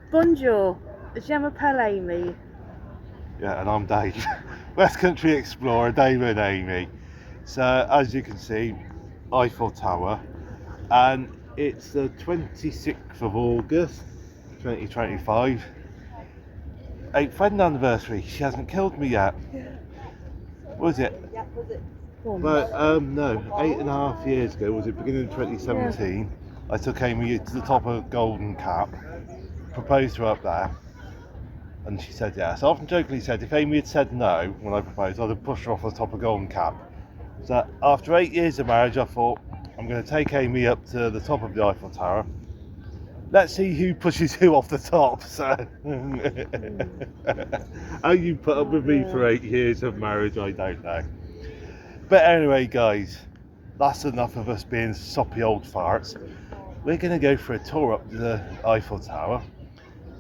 Bonjour, je m'appelle Amy. Yeah, and I'm Dave, West Country Explorer, Dave and Amy. So, as you can see, Eiffel Tower, and it's the 26th of August 2025, 8th wedding anniversary. She hasn't killed me yet. Was it? Yeah, was it? But no, 8.5 years ago, was it beginning of 2017, I took Amy to the top of Golden Cap, proposed to her up there, and she said yes. I often jokingly said if Amy had said no when I proposed, I'd have pushed her off the top of Golden Cap. So after 8 years of marriage, I thought I'm going to take Amy up to the top of the Eiffel Tower. Let's see who pushes who off the top. So how you put up with me for 8 years of marriage, I don't know. But anyway, guys, that's enough of us being soppy old farts. We're going to go for a tour up to the Eiffel Tower.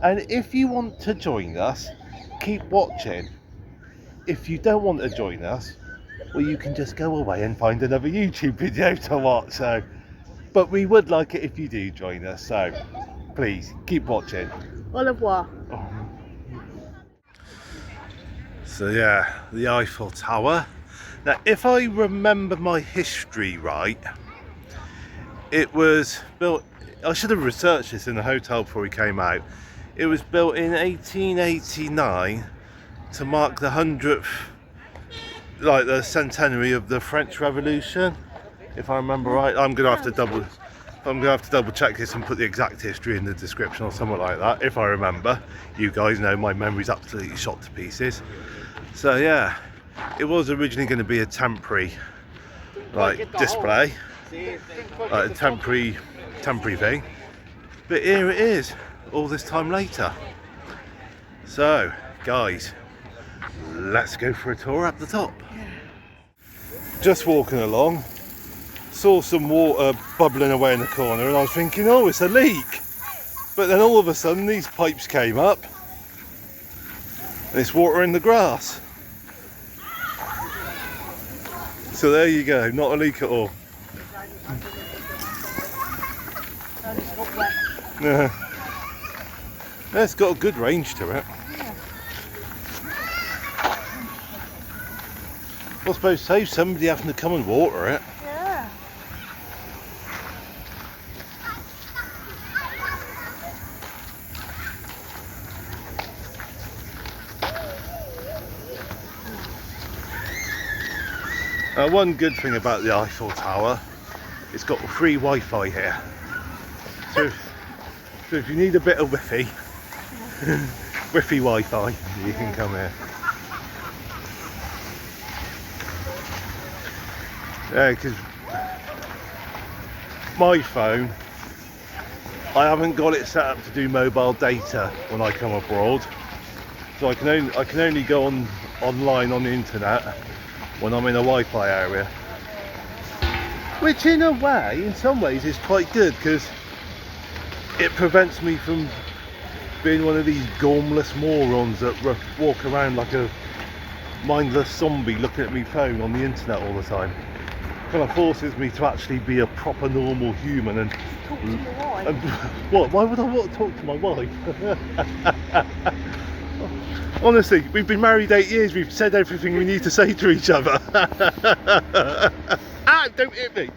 And if you want to join us, keep watching. If you don't want to join us, well, you can just go away and find another YouTube video to watch. So, but we would like it if you do join us. So, please keep watching. Au revoir. So yeah, the Eiffel Tower. Now, if I remember my history right, it was built. I should have researched this in the hotel before we came out. It was built in 1889 to mark the 100th, like the centenary of the French Revolution, if I remember right. I'm gonna have to double check this and put the exact history in the description or something like that, if I remember. You guys know my memory's absolutely shot to pieces. So yeah, it was originally going to be a temporary, like, display, like a temporary thing. But here it is, all this time later. So, guys, let's go for a tour up the top. Just walking along, saw some water bubbling away in the corner, and I was thinking, oh, it's a leak. But then all of a sudden, these pipes came up, and it's water in the grass. So there you go, not a leak at all. No. It's got a good range to it. I suppose save somebody having to come and water it. Yeah. One good thing about the Eiffel Tower, it's got free Wi-Fi here. So if you need a bit of Wi-Fi, Wi-Fi, you can come here. Yeah, because my phone, I haven't got it set up to do mobile data when I come abroad, so I can only go online on the internet when I'm in a Wi-Fi area, which in a way, in some ways, is quite good because it prevents me from being one of these gormless morons that walk around like a mindless zombie looking at my phone on the internet all the time. Kind of forces me to actually be a proper normal human and Talk to your wife. And what? Why would I want to talk to my wife? Honestly, we've been married 8 years. We've said everything we need to say to each other. Ah! Don't hit me.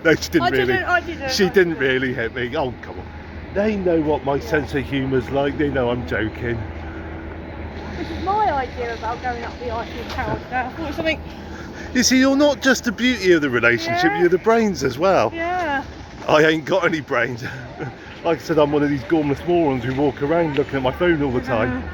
No, she didn't really. I didn't. She didn't really hit me. Oh, come on. They know what my sense of humour's like. They know I'm joking. This is my idea about going up the Eiffel Tower today. I thought it was something. You see, you're not just the beauty of the relationship, Yeah. you're the brains as well. Yeah. I ain't got any brains. Like I said, I'm one of these gormless morons who walk around looking at my phone all the time.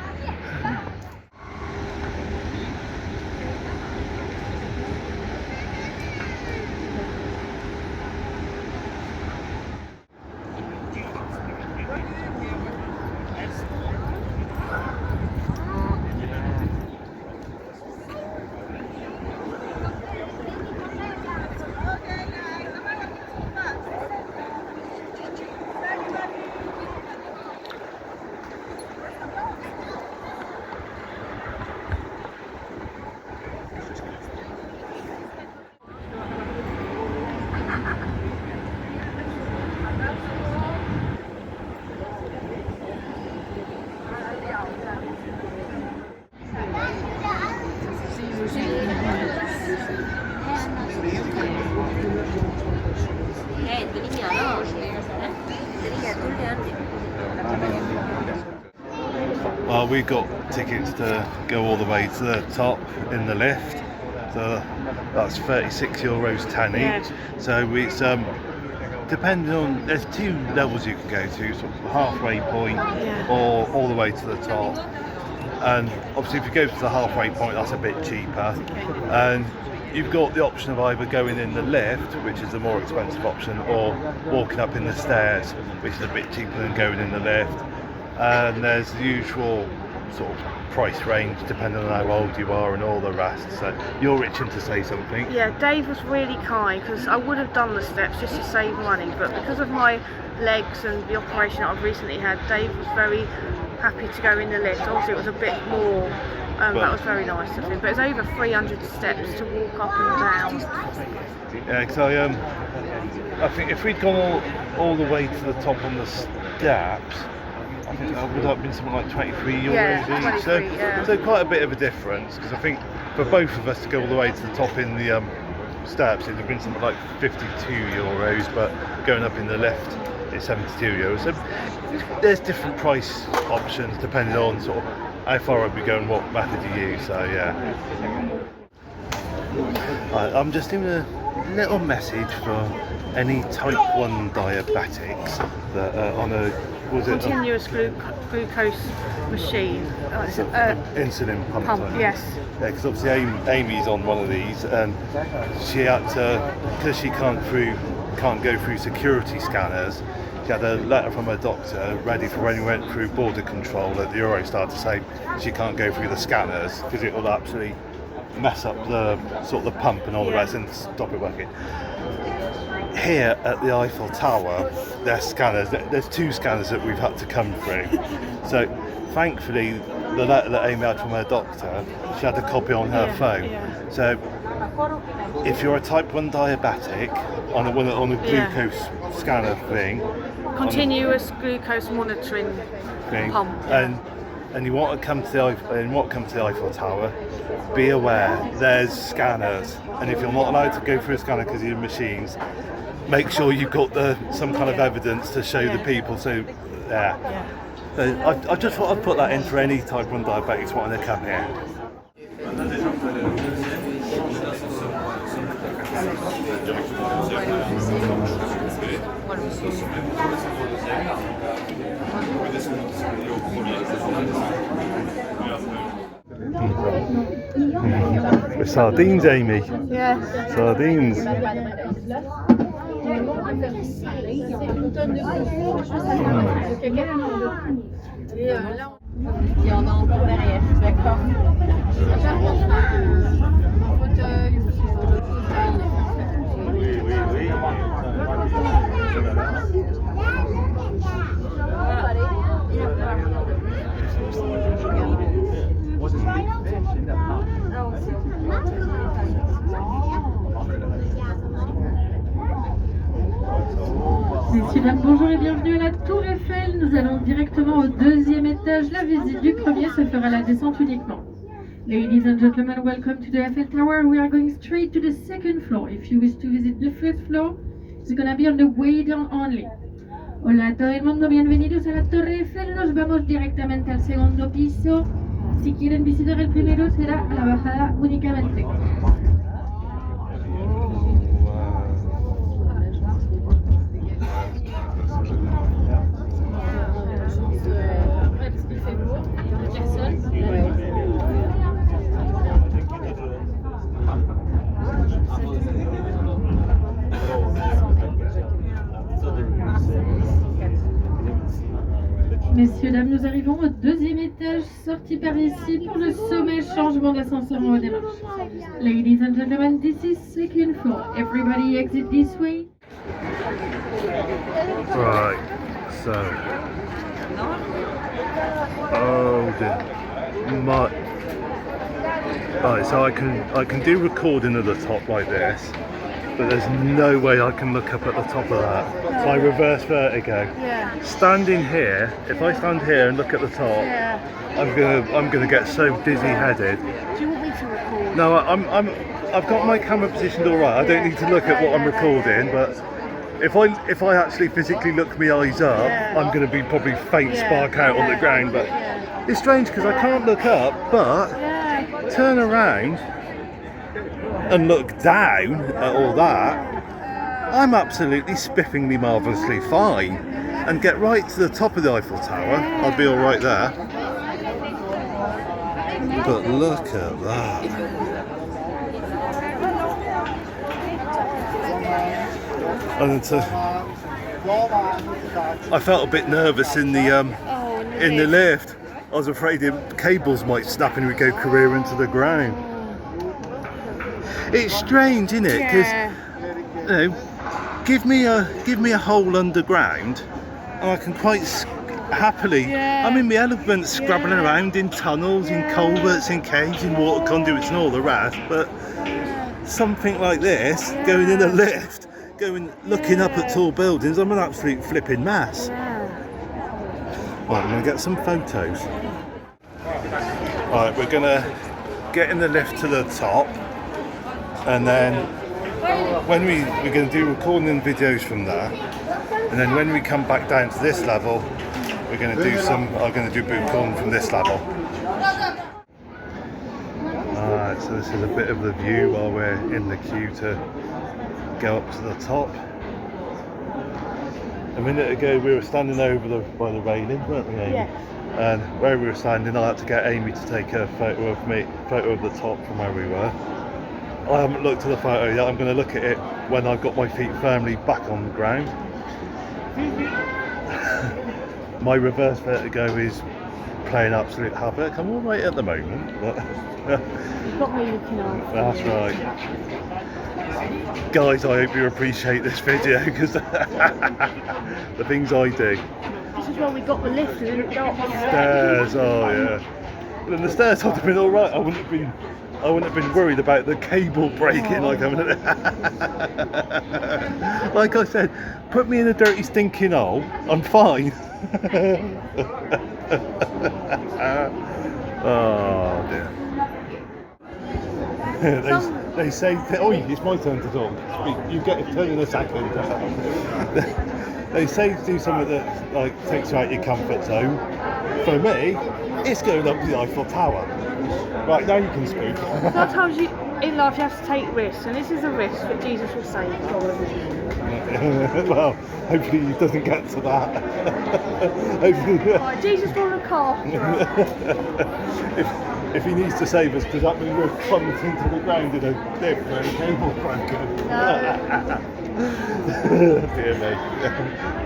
Well, we got tickets to go all the way to the top in the lift, so that's €36 10 Yeah. each. So it's depending on, there's two levels you can go to, sort of the halfway point or all the way to the top. And obviously if you go to the halfway point, that's a bit cheaper. And you've got the option of either going in the lift, which is the more expensive option, or walking up in the stairs, which is a bit cheaper than going in the lift. And there's the usual sort of price range depending on how old you are and all the rest. So you're itching to say something. Yeah, Dave was really kind because I would have done the steps just to save money, but because of my legs and the operation that I've recently had, Dave was very happy to go in the lift. Obviously it was a bit more, that was very nice of him, but it's over 300 steps to walk up and down. Yeah, because I think if we'd gone all the way to the top on the steps, I think that would have been something like €23 each. So quite a bit of a difference, because I think for both of us to go all the way to the top in the steps, it would have been something like €52, but going up in the lift it's €72. So there's different price options depending on sort of how far I'd be going, what method you use. So yeah. I'm just doing a little message for any type 1 diabetics that are on a continuous glucose machine. Insulin pump. Yes. Yeah, because obviously Amy's on one of these, and she had to, because she can't go through security scanners. She had a letter from her doctor ready for when we went through border control at the Eurostar to say she can't go through the scanners because it will absolutely mess up the sort of the pump and all the rest and stop it working. Here at the Eiffel Tower, there's scanners. There's 2 scanners that we've had to come through. So thankfully, the letter that Amy had from her doctor, she had a copy on her phone. So if you're a type 1 diabetic on a glucose scanner thing, continuous glucose monitoring pump, and you want to come to the Eiffel Tower, be aware there's scanners, and if you're not allowed to go through a scanner because of your machines, make sure you've got some kind of evidence to show the people. So I just thought I'd put that in for any type 1 diabetics wanting to come here. With sardines, Amy. Yeah. Sardines. Il y en a encore derrière, d'accord. Messieurs, dames, bonjour et bienvenue à la Tour Eiffel. Nous allons directement au 2e étage. La visite du premier se fera à la descente uniquement. Ladies and gentlemen, welcome to the Eiffel Tower. We are going straight to the 2nd floor. If you wish to visit the 1st floor, it's going to be on the way down only. Hola a todo el mundo, bienvenidos a la Torre Eiffel. Nos vamos directamente al 2º piso. Si quieren visitar el primero, será a la bajada únicamente. Messieurs, dames, nous arrivons au 2e étage, sortie par ici pour le sommet, changement d'ascenseur en haut des marches. Ladies and gentlemen, this is 2nd floor. Everybody exit this way. Right, so. Oh dear. Right, so I can do recording at the top like this, but there's no way I can look up at the top of that. By reverse vertigo. Yeah. Standing here, if I stand here and look at the top, I'm gonna get so dizzy headed. Do you want me to record? No, I've got my camera positioned all right. I don't need to look at what I'm recording, but if I actually physically look my eyes up, I'm gonna be probably faint spark out on the ground. But It's strange because I can't look up, but Yeah. turn around and look down at all that, I'm absolutely spiffingly marvellously fine. And get right to the top of the Eiffel Tower, I'll be all right there. But look at that. And I felt a bit nervous in the lift. I was afraid the cables might snap and we'd go career into the ground. It's strange, isn't it? Because you know, give me a hole underground, and I can quite happily. I'm in my element, scrabbling around in tunnels, in culverts, in caves, in water conduits, and all the rest. But something like this, going in a lift, looking up at tall buildings, I'm an absolute flipping mess. Right, I'm gonna get some photos. Right, we're gonna get in the lift to the top, and then when we're going to do recording videos from there, and then when we come back down to this level, I'm going to do recording from this level. Alright, so this is a bit of the view while we're in the queue to go up to the top. A minute ago we were standing by the railing, weren't we, Amy? Yes. And where we were standing, I had to get Amy to take a photo of the top from where we were. I haven't looked at the photo yet. I'm going to look at it when I've got my feet firmly back on the ground. My reverse vertigo is playing absolute havoc. I'm all right at the moment, but You've got me looking on. that's right. Guys, I hope you appreciate this video because the things I do. This is where we got the lift and then it got Stairs, oh yeah. But then the stairs would have been all right. I wouldn't have been worried about the cable breaking like I'm like I said, put me in a dirty stinking hole, I'm fine. Oh dear. They say, oh, it's my turn to talk. You get a turn in a second. They say do something that like takes you out your comfort zone. For me, it's going up the Eiffel Tower. Right, now you can speak. Sometimes in life you have to take risks, and this is a risk that Jesus will save us. Well, hopefully he doesn't get to that. Right, Jesus will look after us. if he needs to save us, does that mean we're plummeting into the ground in a lift where the cable's broken? Dear me.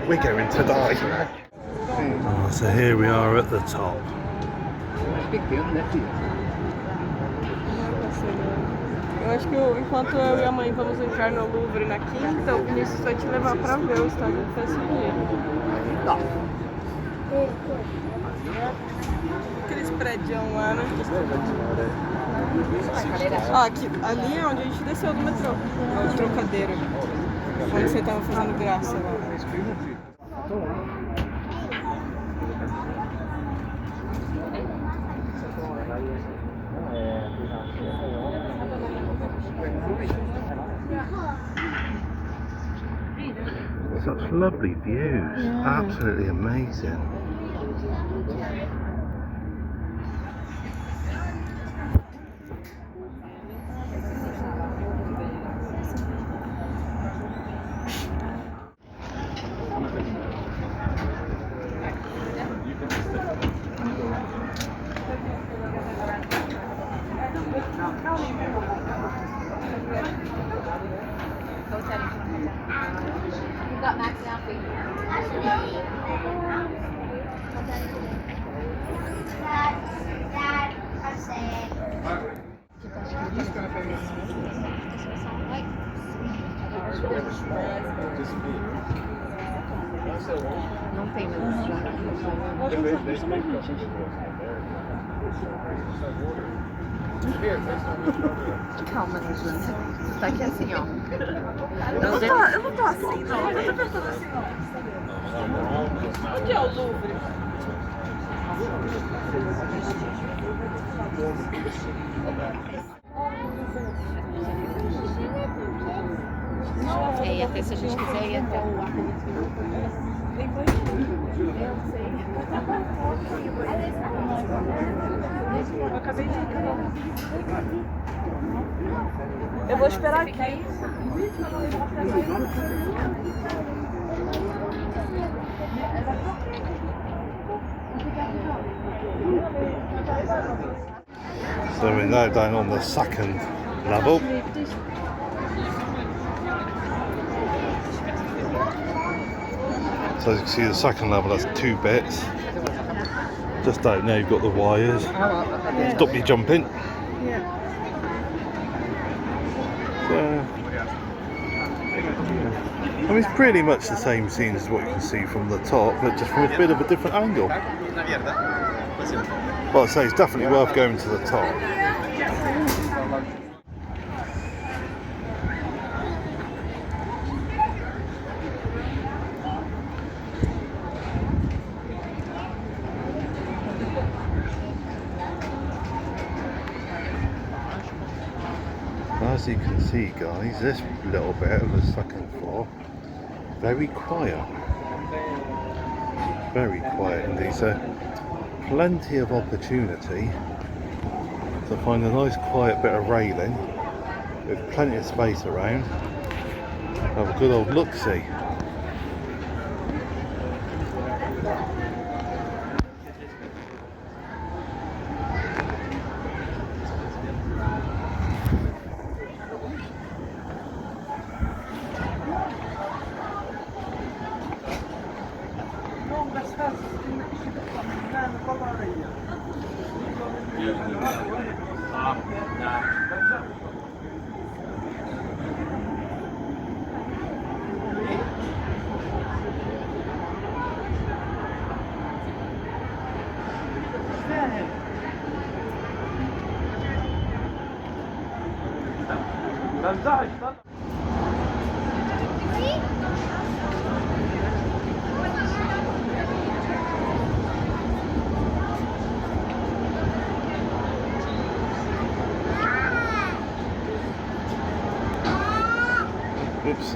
We're going to die. Oh, so here we are at the top. Eu acho que enquanto eu e a mãe vamos entrar no Louvre na quinta, o Vinícius vai te levar para ver o estádio do PSG. Tá. Aqueles prédios lá, né? Ah, aqui, ali é onde a gente desceu do metrô. O trocadeiro. Onde você tava fazendo graça lá. Such lovely views, absolutely amazing. You've got Max now for you. Dad, I'm saying. Não tem mais. Calma, tá aqui assim, ó. Eu não tô assim, não. Eu tô pensando assim, ó. Onde é o Louvre? É, e até se a gente quiser ir até o arco. Tem banheiro. Eu sei. Eu acabei de... Eu vou esperar aqui. So we're now down on the second level. So as you can see, the second level has 2 bits. Just down there you've got the wires. Stop you jumping. So, I mean, it's pretty much the same scene as what you can see from the top, but just from a bit of a different angle. Well, I'd say it's definitely worth going to the top. As you can see, guys, this little bit of the second floor, very quiet indeed, so plenty of opportunity to find a nice quiet bit of railing with plenty of space around, have a good old look-see. Oops.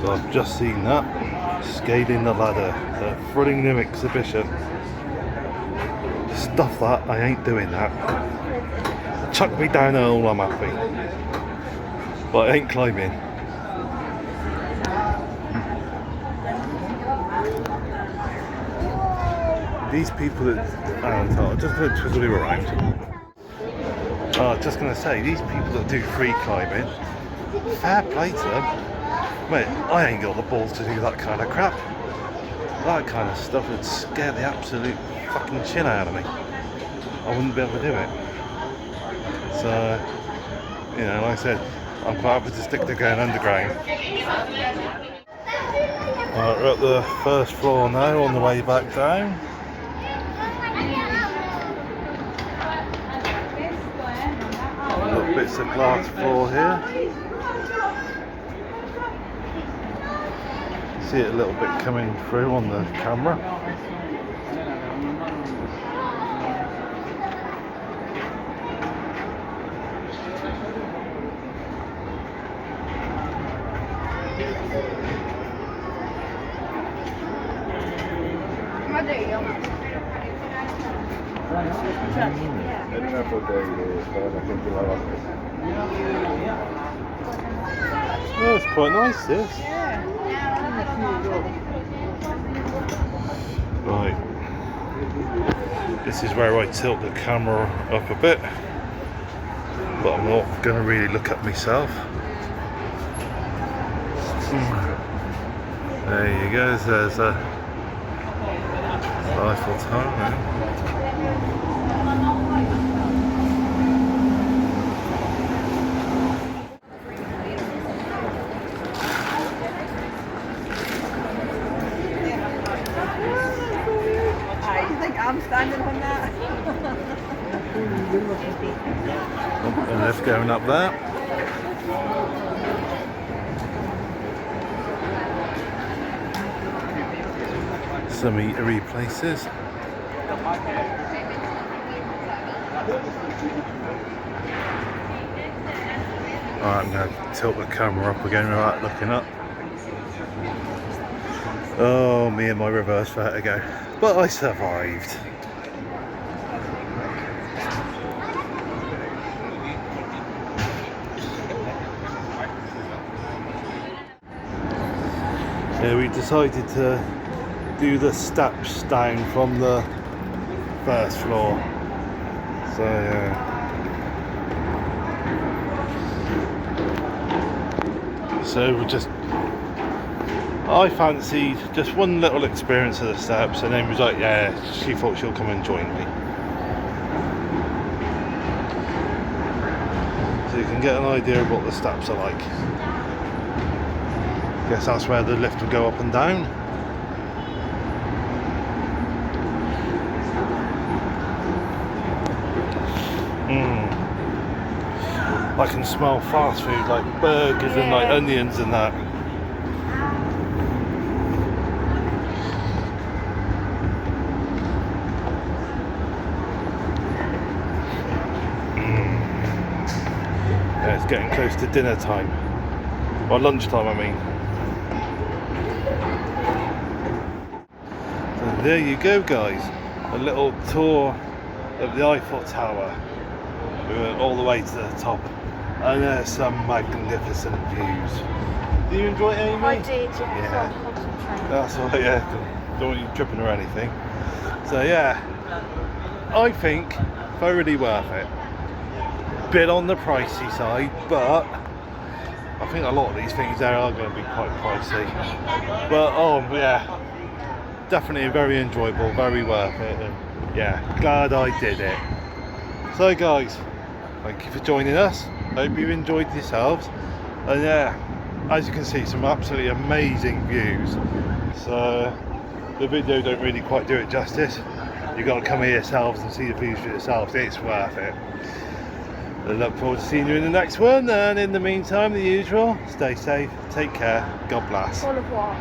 So I've just seen that, scaling the ladder at Frolingham exhibition. Stuff that, I ain't doing that. Chuck me down a hole, I'm happy. But I ain't climbing. These people that, hang on, I'm just going to twizzle you around. Just going to say, these people that do free climbing, fair play to them. Mate, I ain't got the balls to do that kind of crap. That kind of stuff would scare the absolute fucking shit out of me. I wouldn't be able to do it. So, you know, like I said, I'm quite happy to stick to going underground. Right, we're at the first floor now, on the way back down. Little bits of glass floor here. See it a little bit coming through on the camera. Oh, it's quite nice, this. Right, this is where I tilt the camera up a bit, but I'm not going to really look at myself. There you go, there's a Eiffel Tower. I'm standing on that. Oh, a lift going up there. Some eatery places. Alright, I'm going to tilt the camera up again without looking up. Oh, me and my reverse vertigo. But I survived. Yeah, we decided to do the steps down from the first floor. So yeah. So we just, I fancied just one little experience of the steps, and then was like, yeah, she thought she'll come and join me. So you can get an idea of what the steps are like. Guess that's where the lift will go up and down. I can smell fast food like burgers and like onions and that. Yeah, it's getting close to dinner time. Or lunchtime, I mean. So there you go, guys. A little tour of the Eiffel Tower. We went all the way to the top. And there's some magnificent views. Do you enjoy it, Amy? I did, Yeah. concentrate. That's all, yeah. Don't want you tripping or anything. So yeah, I think thoroughly worth it. Bit on the pricey side, but I think a lot of these things there are going to be quite pricey. But oh yeah, definitely very enjoyable, very worth it. And yeah, glad I did it. So guys, thank you for joining us. Hope you enjoyed yourselves. And yeah, as you can see, some absolutely amazing views. So the video don't really quite do it justice. You've got to come here yourselves and see the views for yourselves. It's worth it. I look forward to seeing you in the next one. And in the meantime, the usual, stay safe, take care, God bless. Au revoir.